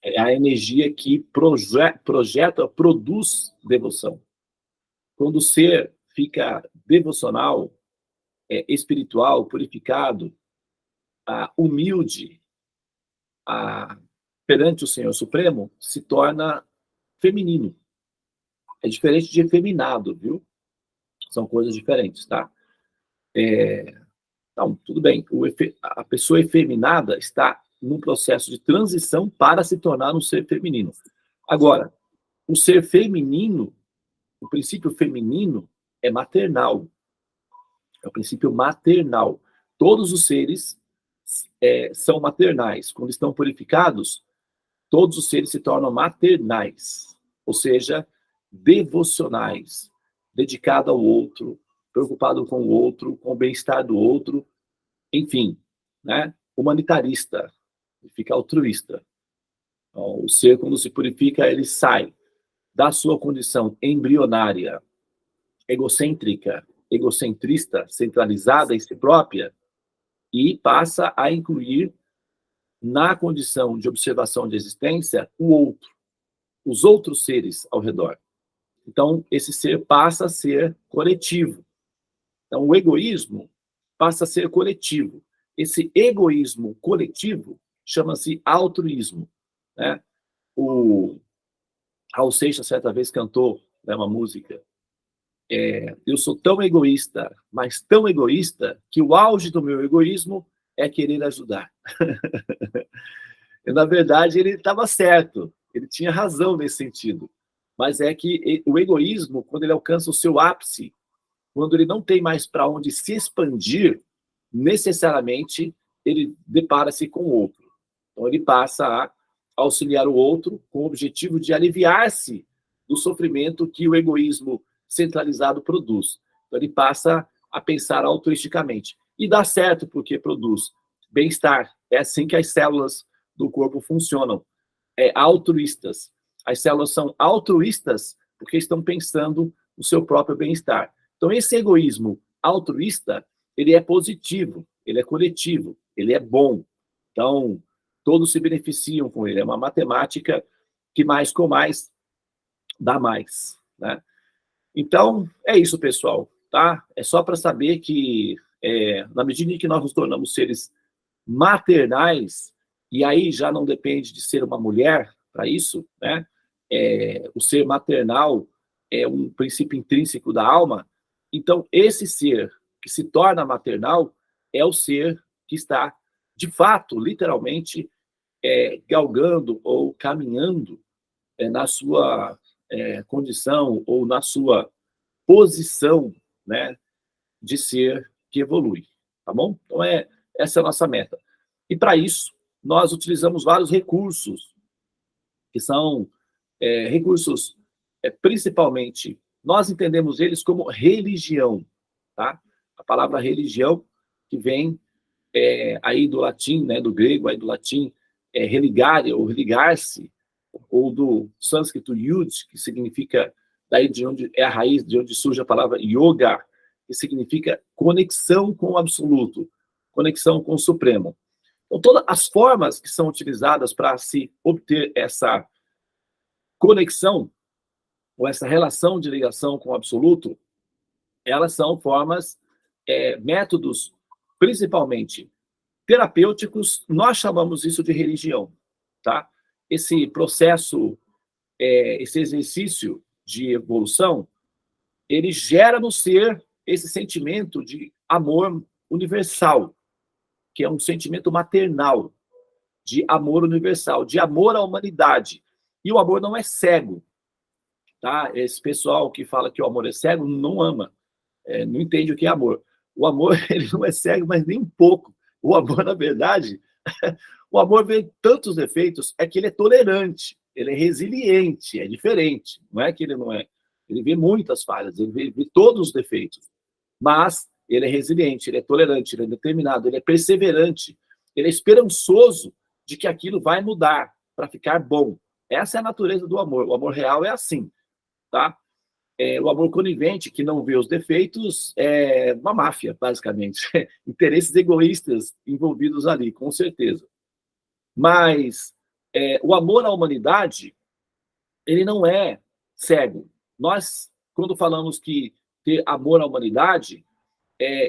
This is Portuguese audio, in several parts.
É a energia que projeta, produz devoção. Quando o ser fica devocional, espiritual, purificado, humilde, perante o Senhor Supremo, se torna feminino. É diferente de efeminado, viu? São coisas diferentes, tá? Então, tudo bem. A pessoa efeminada está num processo de transição para se tornar um ser feminino. Agora, o ser feminino, o princípio feminino é maternal. É o princípio maternal. Todos os seres são maternais. Quando estão purificados, todos os seres se tornam maternais, ou seja, devocionais, dedicado ao outro, preocupado com o outro, com o bem-estar do outro, enfim, né? Humanitarista, fica altruísta. Então, o ser, quando se purifica, ele sai da sua condição embrionária, egocêntrica, egocentrista, centralizada em si própria, e passa a incluir na condição de observação de existência o outro, os outros seres ao redor. Então, esse ser passa a ser coletivo. Então, o egoísmo passa a ser coletivo. Esse egoísmo coletivo chama-se altruísmo, né? O Raul Seixas, certa vez, cantou, né, uma música, eu sou tão egoísta, mas tão egoísta, que o auge do meu egoísmo é querer ajudar. E, na verdade, ele estava certo, ele tinha razão nesse sentido. Mas é que o egoísmo, quando ele alcança o seu ápice, quando ele não tem mais para onde se expandir, necessariamente ele depara-se com o outro. Então, ele passa a auxiliar o outro com o objetivo de aliviar-se do sofrimento que o egoísmo centralizado produz. Então, ele passa a pensar altruisticamente. E dá certo porque produz bem-estar. É assim que as células do corpo funcionam. Altruístas. As células são altruístas porque estão pensando no seu próprio bem-estar. Então, esse egoísmo altruísta, ele é positivo, ele é coletivo, ele é bom. Então, todos se beneficiam com ele. É uma matemática que mais com mais dá mais, né? Então, é isso, pessoal, tá? É só para saber que, na medida em que nós nos tornamos seres maternais, e aí já não depende de ser uma mulher para isso, né? O ser maternal é um princípio intrínseco da alma. Então, esse ser que se torna maternal é o ser que está, de fato, literalmente, galgando ou caminhando na sua condição ou na sua posição, né, de ser que evolui, tá bom? Então, essa é a nossa meta. E, para isso, nós utilizamos vários recursos, que são recursos, principalmente, nós entendemos eles como religião, tá? A palavra religião, que vem aí do latim, né, do grego, aí do latim, religare, ou religar-se, ou do sânscrito yud, que significa, daí de onde é a raiz, de onde surge a palavra yoga, que significa conexão com o absoluto, conexão com o supremo. Então, todas as formas que são utilizadas para se obter essa conexão, ou essa relação de ligação com o absoluto, elas são formas, métodos, principalmente terapêuticos, nós chamamos isso de religião, tá? Esse processo, esse exercício de evolução, ele gera no ser esse sentimento de amor universal, que é um sentimento maternal, de amor universal, de amor à humanidade. E o amor não é cego, tá? Esse pessoal que fala que o amor é cego não ama, não entende o que é amor. O amor, ele não é cego, mas nem um pouco. O amor, na verdade, o amor vê tantos defeitos, é que ele é tolerante, ele é resiliente, é diferente. Não é que ele não é. Ele vê muitas falhas, ele vê todos os defeitos. Mas ele é resiliente, ele é tolerante, ele é determinado, ele é perseverante, ele é esperançoso de que aquilo vai mudar para ficar bom. Essa é a natureza do amor. O amor real é assim, tá? O amor conivente, que não vê os defeitos, é uma máfia, basicamente. Interesses egoístas envolvidos ali, com certeza. Mas o amor à humanidade, ele não é cego. Nós, quando falamos que ter amor à humanidade,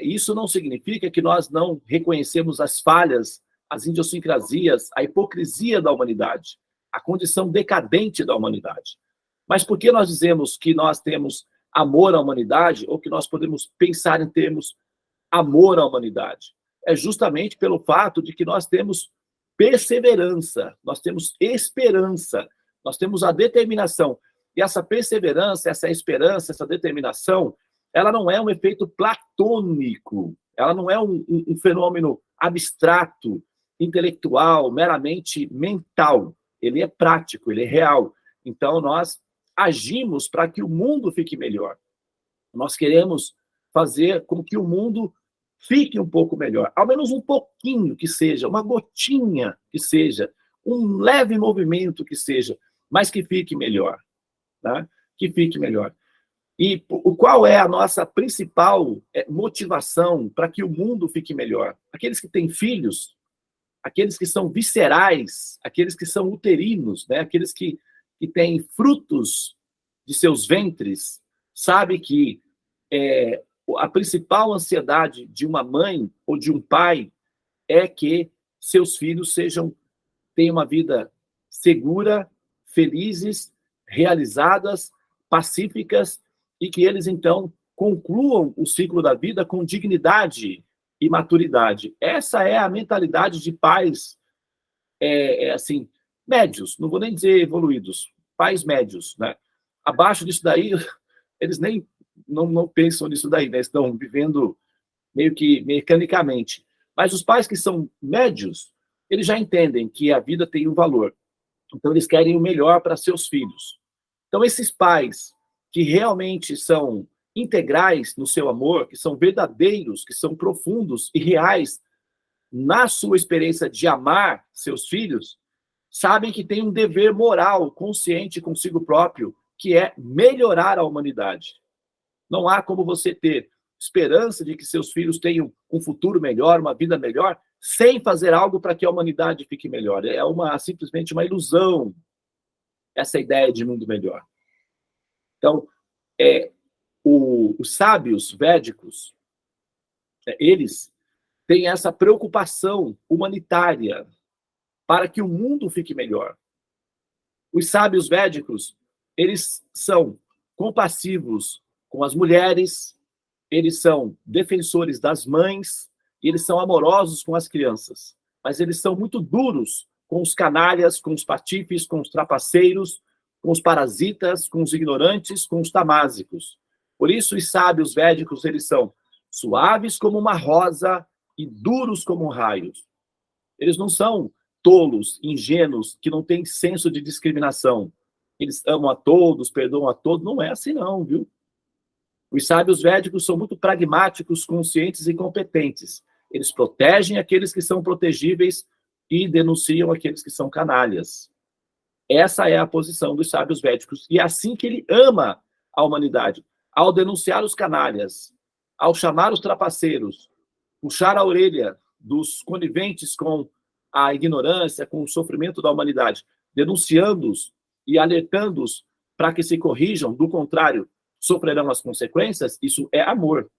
isso não significa que nós não reconhecemos as falhas, as idiosincrasias, a hipocrisia da humanidade, a condição decadente da humanidade. Mas por que nós dizemos que nós temos amor à humanidade, ou que nós podemos pensar em termos amor à humanidade? É justamente pelo fato de que nós temos perseverança, nós temos esperança, nós temos a determinação. E essa perseverança, essa esperança, essa determinação, ela não é um efeito platônico, ela não é um fenômeno abstrato, intelectual, meramente mental. Ele é prático, ele é real. Então, nós agimos para que o mundo fique melhor. Nós queremos fazer com que o mundo fique um pouco melhor, ao menos um pouquinho que seja, uma gotinha que seja, um leve movimento que seja, mas que fique melhor, tá? Que fique melhor. E qual é a nossa principal motivação para que o mundo fique melhor? Aqueles que têm filhos, aqueles que são viscerais, aqueles que são uterinos, né? Aqueles que têm frutos de seus ventres, sabe que a principal ansiedade de uma mãe ou de um pai é que seus filhos tenham uma vida segura, felizes, realizadas, pacíficas, e que eles, então, concluam o ciclo da vida com dignidade e maturidade. Essa é a mentalidade de pais, assim, médios, não vou nem dizer evoluídos, pais médios, né? Abaixo disso daí, eles nem não pensam nisso daí, né? Estão vivendo meio que mecanicamente. Mas os pais que são médios, eles já entendem que a vida tem um valor. Então, eles querem o melhor para seus filhos. Então, esses pais que realmente são integrais no seu amor, que são verdadeiros, que são profundos e reais na sua experiência de amar seus filhos, sabem que tem um dever moral, consciente consigo próprio, que é melhorar a humanidade. Não há como você ter esperança de que seus filhos tenham um futuro melhor, uma vida melhor, sem fazer algo para que a humanidade fique melhor. É simplesmente uma ilusão essa ideia de mundo melhor. Então, os sábios védicos, eles têm essa preocupação humanitária para que o mundo fique melhor. Os sábios védicos, eles são compassivos com as mulheres, eles são defensores das mães, e eles são amorosos com as crianças. Mas eles são muito duros com os canalhas, com os patifes, com os trapaceiros, com os parasitas, com os ignorantes, com os tamásicos. Por isso, os sábios védicos, eles são suaves como uma rosa e duros como raios. Eles não são tolos, ingênuos, que não têm senso de discriminação. Eles amam a todos, perdoam a todos. Não é assim não, viu? Os sábios védicos são muito pragmáticos, conscientes e competentes. Eles protegem aqueles que são protegíveis e denunciam aqueles que são canalhas. Essa é a posição dos sábios védicos. E é assim que ele ama a humanidade. Ao denunciar os canalhas, ao chamar os trapaceiros, puxar a orelha dos coniventes com a ignorância, com o sofrimento da humanidade, denunciando-os e alertando-os para que se corrijam, do contrário, sofrerão as consequências, isso é amor.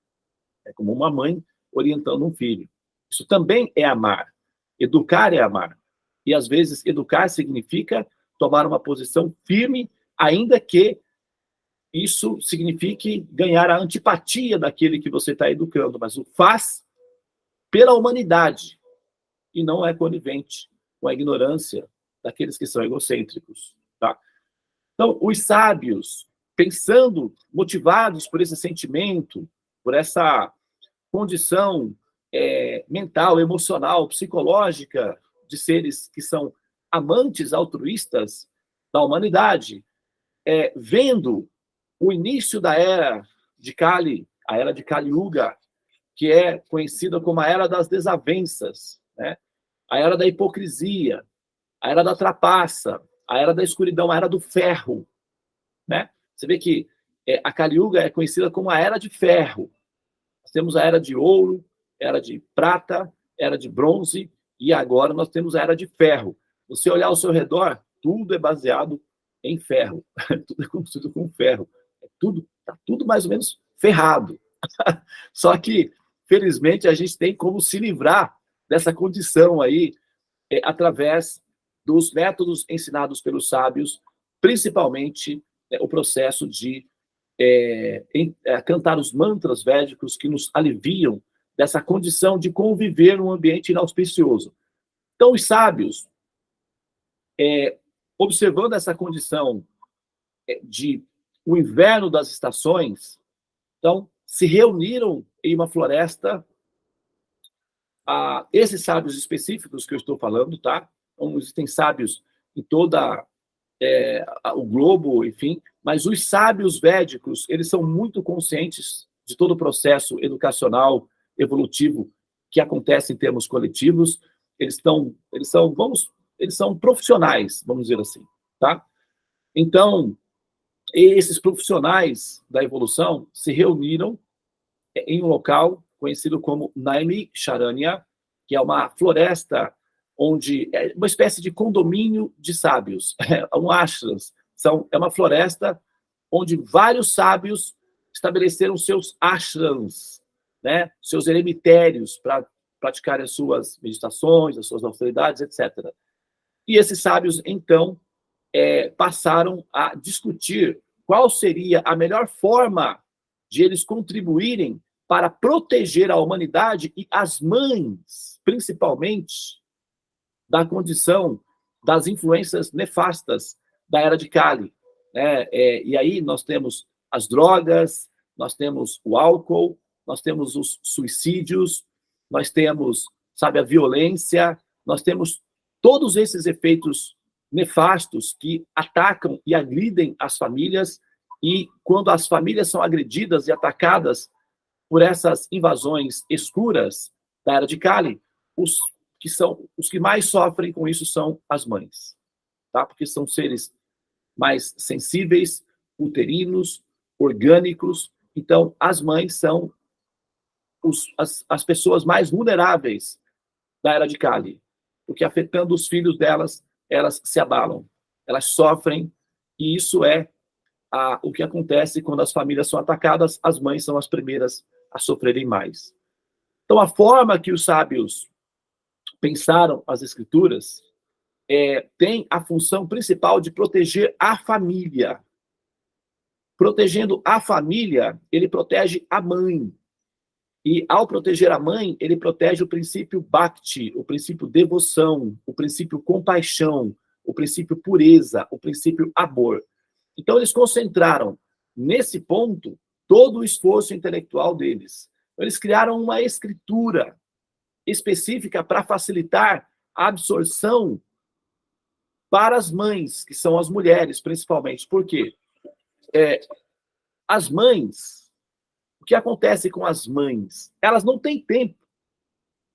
É como uma mãe orientando um filho. Isso também é amar. Educar é amar. E, às vezes, educar significa tomar uma posição firme, ainda que isso signifique ganhar a antipatia daquele que você está educando, mas o faz pela humanidade e não é conivente com a ignorância daqueles que são egocêntricos. Tá? Então, os sábios, pensando, motivados por esse sentimento, por essa condição mental, emocional, psicológica de seres que são amantes altruístas da humanidade, vendo o início da era de Kali, a era de Kali Yuga, que é conhecida como a era das desavenças, né? A era da hipocrisia, a era da trapaça, a era da escuridão, a era do ferro, né? Você vê que a Kali Yuga é conhecida como a era de ferro. Nós temos a era de ouro, era de prata, era de bronze, e agora nós temos a era de ferro. Você olhar ao seu redor, tudo é baseado em ferro. Tudo é construído com ferro. Tá tudo mais ou menos ferrado. Só que, felizmente, a gente tem como se livrar dessa condição aí, através dos métodos ensinados pelos sábios, principalmente o processo de cantar os mantras védicos que nos aliviam dessa condição de conviver num ambiente inauspicioso. Então, os sábios, observando essa condição de o inverno das estações, então, se reuniram em uma floresta, esses sábios específicos que eu estou falando, tá? Então, existem sábios em toda o globo, enfim, mas os sábios védicos, eles são muito conscientes de todo o processo educacional, evolutivo que acontece em termos coletivos. Eles são profissionais, vamos dizer assim, tá? Então, esses profissionais da evolução se reuniram em um local conhecido como Naimisharanya, que é uma floresta onde é uma espécie de condomínio de sábios, um ashrams. É uma floresta onde vários sábios estabeleceram seus ashrams, né, seus eremitérios para praticarem as suas meditações, as suas austeridades, etc. E esses sábios, então, passaram a discutir qual seria a melhor forma de eles contribuírem para proteger a humanidade e as mães, principalmente, da condição das influências nefastas da Era de Kali, né? E aí nós temos as drogas, nós temos o álcool, nós temos os suicídios, nós temos, sabe, a violência, nós temos todos esses efeitos nefastos que atacam e agridem as famílias, e quando as famílias são agredidas e atacadas por essas invasões escuras da Era de Kali, os que mais sofrem com isso são as mães, tá? Porque são seres mais sensíveis, uterinos, orgânicos. Então, as mães são as pessoas mais vulneráveis da Era de Kali, porque afetando os filhos delas, elas se abalam, elas sofrem, e isso é o que acontece quando as famílias são atacadas. As mães são as primeiras a sofrerem mais. Então, a forma que os sábios pensaram as escrituras tem a função principal de proteger a família. Protegendo a família, ele protege a mãe. E, ao proteger a mãe, ele protege o princípio bhakti, o princípio devoção, o princípio compaixão, o princípio pureza, o princípio amor. Então, eles concentraram, nesse ponto, todo o esforço intelectual deles. Eles criaram uma escritura específica para facilitar a absorção para as mães, que são as mulheres, principalmente. Por quê? As mães, o que acontece com as mães? Elas não têm tempo.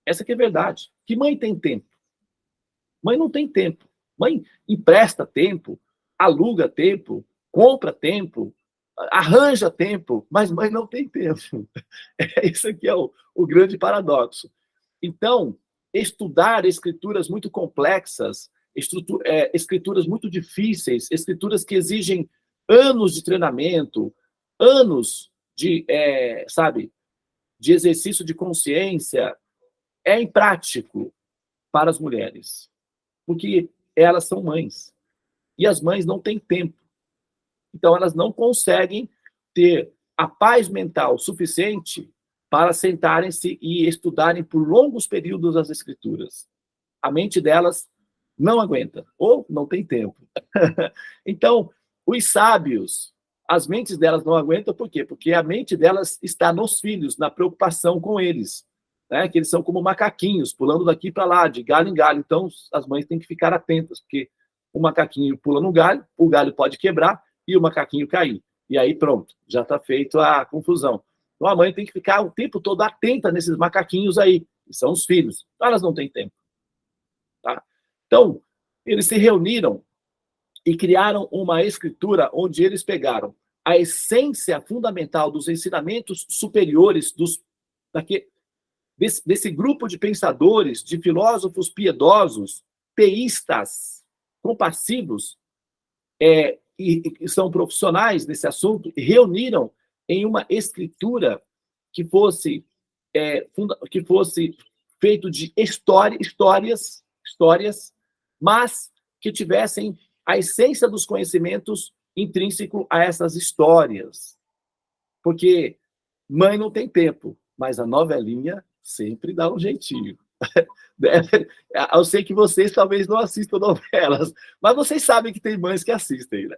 Essa que é a verdade. Que mãe tem tempo? Mãe não tem tempo. Mãe empresta tempo, aluga tempo, compra tempo, arranja tempo, mas mãe não tem tempo. Isso aqui é o grande paradoxo. Então, estudar escrituras muito complexas, escrituras muito difíceis, escrituras que exigem anos de treinamento, anos de exercício de consciência, é imprático para as mulheres, porque elas são mães. E as mães não têm tempo. Então, elas não conseguem ter a paz mental suficiente para sentarem-se e estudarem por longos períodos as escrituras. A mente delas não aguenta, ou não tem tempo. Então, os sábios, as mentes delas não aguentam, por quê? Porque a mente delas está nos filhos, na preocupação com eles, né? Que eles são como macaquinhos, pulando daqui para lá, de galho em galho. Então, as mães têm que ficar atentas, porque o macaquinho pula no galho, o galho pode quebrar e o macaquinho cair. E aí, pronto, já está feito a confusão. Então, a mãe tem que ficar o tempo todo atenta nesses macaquinhos aí, que são os filhos. Então, elas não têm tempo. Tá? Então, eles se reuniram e criaram uma escritura onde eles pegaram a essência fundamental dos ensinamentos superiores desse grupo de pensadores, de filósofos piedosos, teístas compassivos, e são profissionais nesse assunto, reuniram em uma escritura que fosse feito de histórias, mas que tivessem a essência dos conhecimentos intrínseco a essas histórias. Porque mãe não tem tempo, mas a novelinha sempre dá um jeitinho. Eu sei que vocês talvez não assistam novelas, mas vocês sabem que tem mães que assistem, né?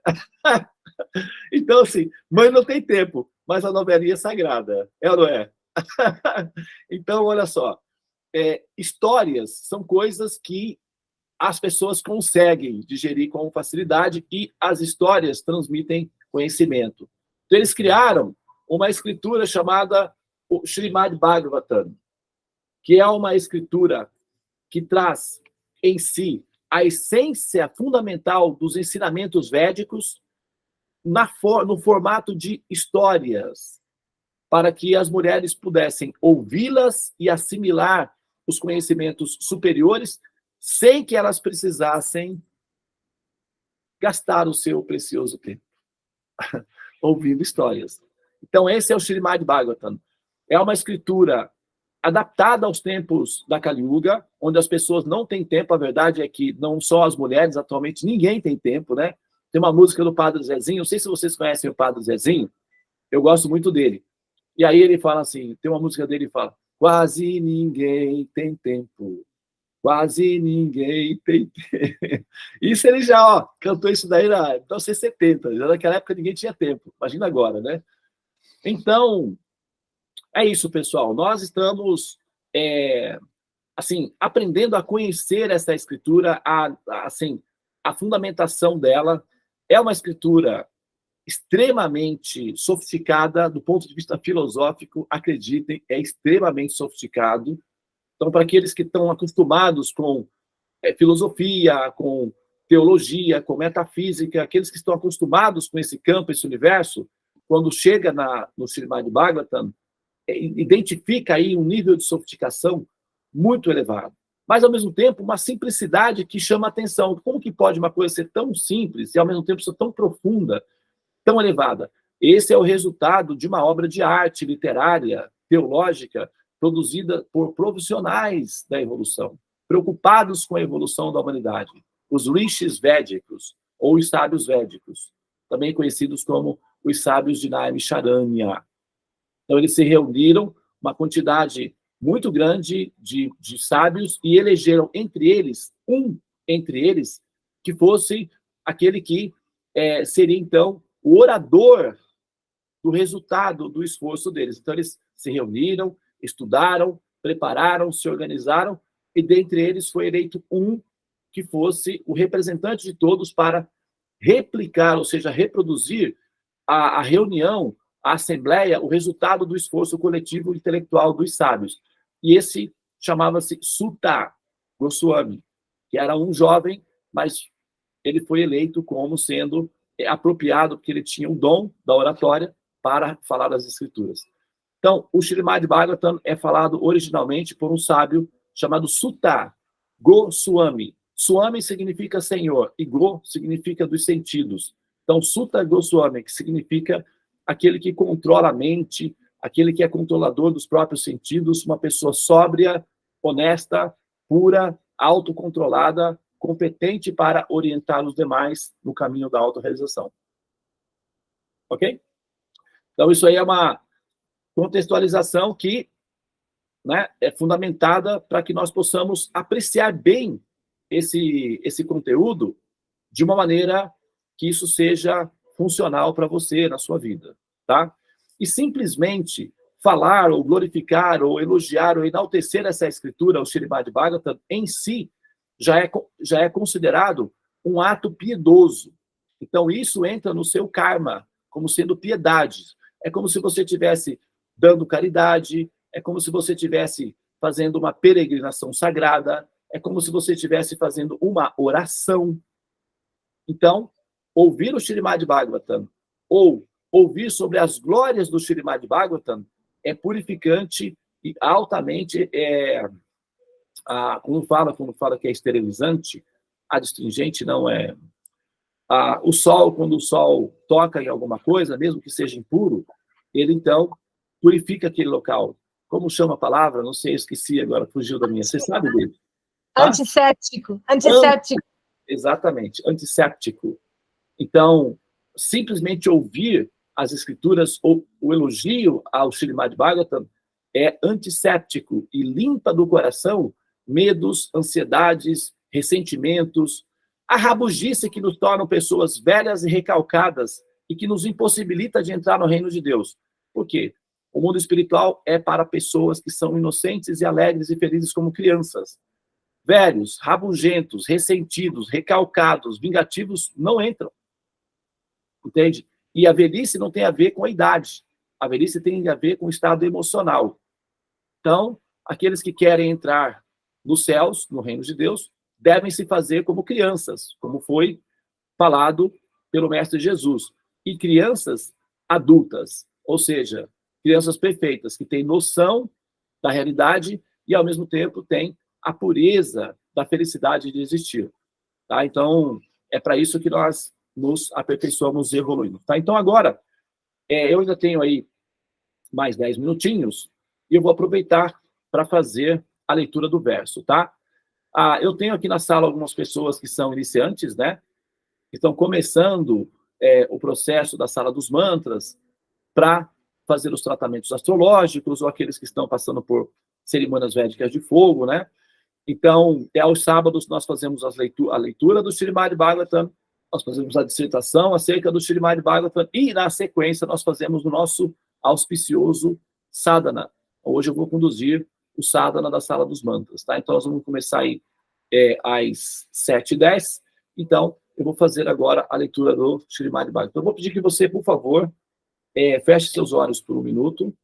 Então, assim, mãe não tem tempo, mas a novelinha é sagrada, é ou não é? Então, olha só, histórias são coisas que as pessoas conseguem digerir com facilidade e as histórias transmitem conhecimento. Então, eles criaram uma escritura chamada o Srimad Bhagavatam, que é uma escritura que traz em si a essência fundamental dos ensinamentos védicos no formato de histórias, para que as mulheres pudessem ouvi-las e assimilar os conhecimentos superiores sem que elas precisassem gastar o seu precioso tempo ouvindo histórias. Então, esse é o Srimad Bhagavatam. É uma escritura adaptada aos tempos da Kali Yuga, onde as pessoas não têm tempo. A verdade é que não só as mulheres, atualmente ninguém tem tempo, né? Tem uma música do Padre Zezinho, não sei se vocês conhecem o Padre Zezinho, eu gosto muito dele. E aí ele fala assim, tem uma música dele que fala: quase ninguém tem tempo, quase ninguém tem tempo. Isso ele já cantou isso daí na 1970, já naquela época ninguém tinha tempo, imagina agora, né? Então, é isso, pessoal. Nós estamos, assim, aprendendo a conhecer essa escritura, a fundamentação dela. É uma escritura extremamente sofisticada do ponto de vista filosófico, acreditem, é extremamente sofisticado. Então, para aqueles que estão acostumados com filosofia, com teologia, com metafísica, aqueles que estão acostumados com esse campo, esse universo, quando chega no Srimad Bhagavatam, identifica aí um nível de sofisticação muito elevado. Mas, ao mesmo tempo, uma simplicidade que chama a atenção. Como que pode uma coisa ser tão simples e, ao mesmo tempo, ser tão profunda, tão elevada? Esse é o resultado de uma obra de arte literária, teológica, produzida por profissionais da evolução, preocupados com a evolução da humanidade. Os rishis védicos, ou os sábios védicos, também conhecidos como os sábios de Naimisharanya. Então, eles se reuniram, uma quantidade muito grande de sábios, e elegeram entre eles, que fosse aquele que seria, então, o orador do resultado do esforço deles. Então, eles se reuniram, estudaram, prepararam, se organizaram, e dentre eles foi eleito um que fosse o representante de todos para replicar, ou seja, reproduzir a reunião, a assembleia, o resultado do esforço coletivo intelectual dos sábios. E esse chamava-se Sutta Goswami, que era um jovem, mas ele foi eleito como sendo apropriado, porque ele tinha um dom da oratória para falar das escrituras. Então, o Srimad Bhagavatam é falado originalmente por um sábio chamado Sutta Goswami. Swami significa senhor, e Go significa dos sentidos. Então, Sutta Goswami, que significa aquele que controla a mente, aquele que é controlador dos próprios sentidos, uma pessoa sóbria, honesta, pura, autocontrolada, competente para orientar os demais no caminho da autorrealização. Ok? Então, isso aí é uma contextualização que, né, é fundamentada para que nós possamos apreciar bem esse conteúdo de uma maneira que isso seja funcional para você na sua vida, tá? E simplesmente falar, ou glorificar, ou elogiar, ou enaltecer essa escritura, o Srimad Bhagavatam, em si, já é considerado um ato piedoso. Então, isso entra no seu karma, como sendo piedade. É como se você estivesse dando caridade, é como se você estivesse fazendo uma peregrinação sagrada, é como se você estivesse fazendo uma oração. Então, ouvir o Srimad Bhagavatam, ou ouvir sobre as glórias do Srimad Bhagavatam, é purificante e altamente Quando fala que é esterilizante, adstringente não é. O sol, quando o sol toca em alguma coisa, mesmo que seja impuro, ele então purifica aquele local. Como chama a palavra? Não sei, esqueci agora, fugiu da minha. Você sabe dele? Tá? Antisséptico. Antisséptico. Exatamente, antisséptico. Então, simplesmente ouvir as escrituras ou o elogio ao Srimad Bhagavatam é antisséptico e limpa do coração medos, ansiedades, ressentimentos, a rabugice que nos tornam pessoas velhas e recalcadas e que nos impossibilita de entrar no reino de Deus. Por quê? O mundo espiritual é para pessoas que são inocentes e alegres e felizes como crianças. Velhos, rabugentos, ressentidos, recalcados, vingativos não entram. Entende? E a velhice não tem a ver com a idade. A velhice tem a ver com o estado emocional. Então, aqueles que querem entrar nos céus, no reino de Deus, devem se fazer como crianças, como foi falado pelo Mestre Jesus. E crianças adultas, ou seja, crianças perfeitas, que têm noção da realidade e, ao mesmo tempo, têm a pureza da felicidade de existir. Tá? Então, é para isso que nós nos aperfeiçoamos e evoluímos. Tá? Então, agora, eu ainda tenho aí mais 10 minutinhos e eu vou aproveitar para fazer a leitura do verso, tá? Eu tenho aqui na sala algumas pessoas que são iniciantes, né? Que estão começando o processo da sala dos mantras para fazer os tratamentos astrológicos ou aqueles que estão passando por cerimônias védicas de fogo, né? Então, aos sábados nós fazemos a leitura do Srimad Bhagavatam, nós fazemos a dissertação acerca do Srimad Bhagavatam e, na sequência, nós fazemos o nosso auspicioso sadhana. Hoje eu vou conduzir o sadhana da sala dos mantras, tá? Então, nós vamos começar aí às 7h10. Então, eu vou fazer agora a leitura do Srimad Bhagavatam. Então, eu vou pedir que você, por favor, feche seus olhos por um minuto.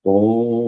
Om